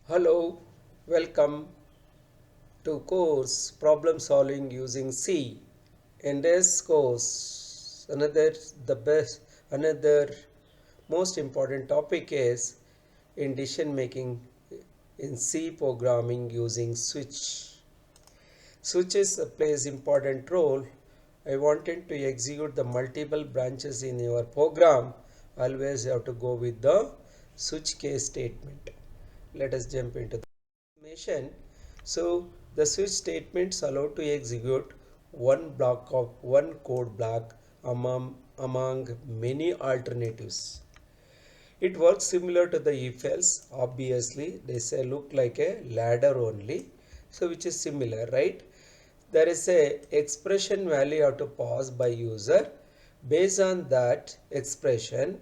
Hello, welcome to course Problem Solving using C. In this course, another most important topic is in decision making in C programming using switch. Switches plays important role. I wanted to execute the multiple branches in your program. Always have to go with the switch case statement. Let us jump into the information. So the switch statements allow to execute one code block among many alternatives. It works similar to the if else. Obviously, they say look like a ladder only. So which is similar, right? There is a expression value have to pass by user. Based on that expression,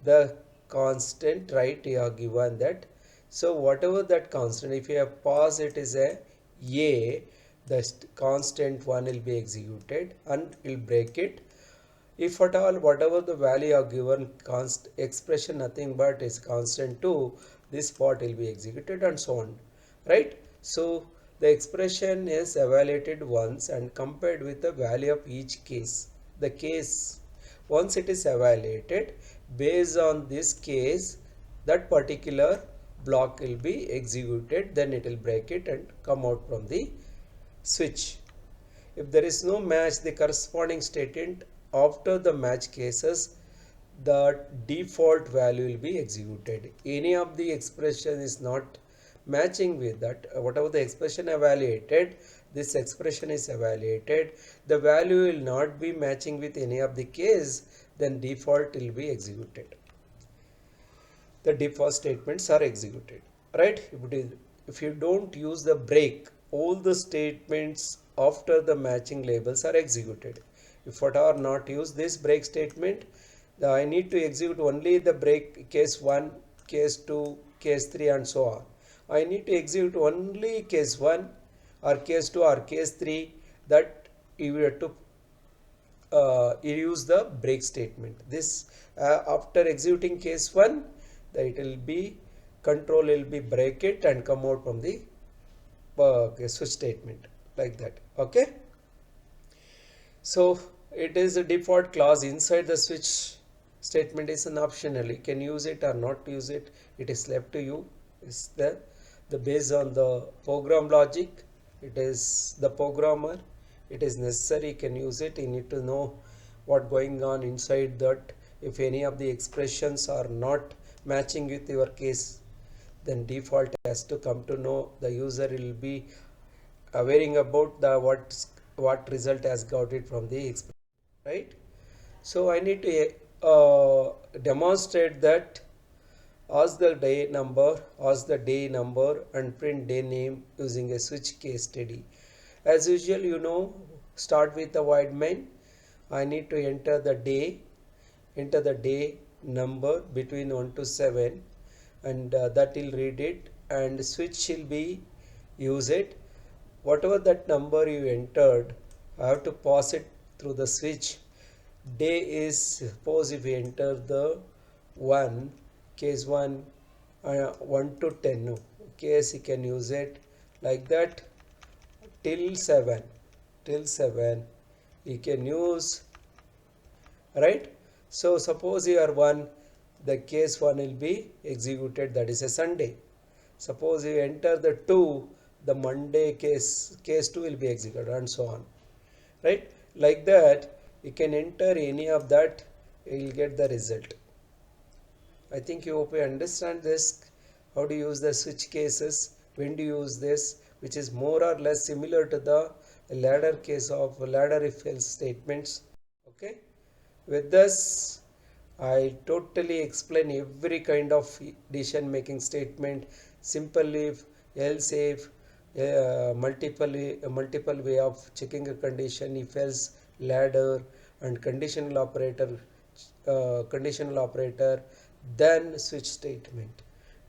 the constant, right, you have given that. So whatever that constant, if you have passed it is a, the constant one will be executed and will break it. If at all whatever the value are given expression nothing but is constant 2, this part will be executed and so on, right? So the expression is evaluated once and compared with the value of each case. The case, once it is evaluated, based on this case, that particular block will be executed, then it will break it and come out from the switch. If there is no match, the corresponding statement after the match cases, the default value will be executed. Any of the expression is not matching with that, whatever the expression evaluated, this expression is evaluated, the value will not be matching with any of the case, then default will be executed. The default statements are executed, right? If you don't use the break, all the statements after the matching labels are executed. If what are not use this break statement, I need to execute only the break case 1, case 2, case 3 and so on. I need to execute only case 1 or case 2 or case 3, that you have to use the break statement. This after executing case 1, that it will be control will be break it and come out from the switch statement like that. Okay, so it is a default clause inside the switch statement is an optional, you can use it or not use it, it is left to you. Is the based on the program logic, it is the programmer, it is necessary, you can use it, you need to know what going on inside that. If any of the expressions are not matching with your case, then default has to come to know, the user will be aware about the what result has got it from the expression, right? So I need to demonstrate that ask the day number and print day name using a switch case study. As usual, start with the void main. I need to enter the day number between 1 to 7, and that will read it, and switch will be use it. Whatever that number you entered, I have to pass it through the switch. Day is, suppose if we enter the 1, case 1, 1 to 10, no, case you can use it like that till 7 you can use, right? So suppose you are 1, the case 1 will be executed, that is a Sunday. Suppose you enter the 2, the Monday case 2 will be executed and so on, right? Like that you can enter any of that, you will get the result. I think you hope you understand this, how to use the switch cases, when to use this, which is more or less similar to the ladder case of ladder if else statements. Okay, with this I totally explain every kind of decision making statement, simple if, else if, multiple way of checking a condition, if else, ladder, and conditional operator, then switch statement,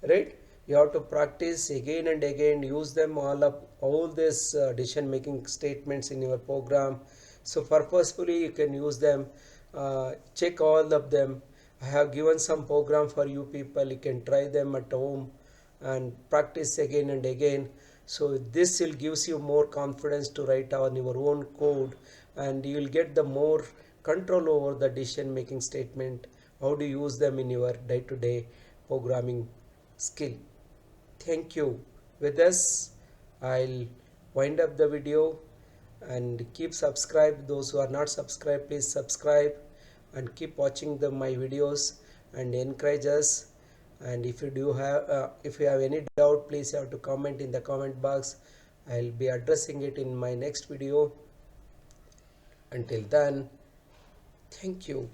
right? You have to practice again and again, use them all these decision making statements in your program. So purposefully you can use them, check all of them. I have given some program for you people, you can try them at home and practice again and again. So this will gives you more confidence to write on your own code, and you will get the more control over the decision making statement, how to use them in your day to day programming skill. Thank you. With this, I'll wind up the video, and keep subscribe. Those who are not subscribed, please subscribe and keep watching my videos and encourage us. And if you have any doubt, please have to comment in the comment box. I'll be addressing it in my next video. Until then, thank you.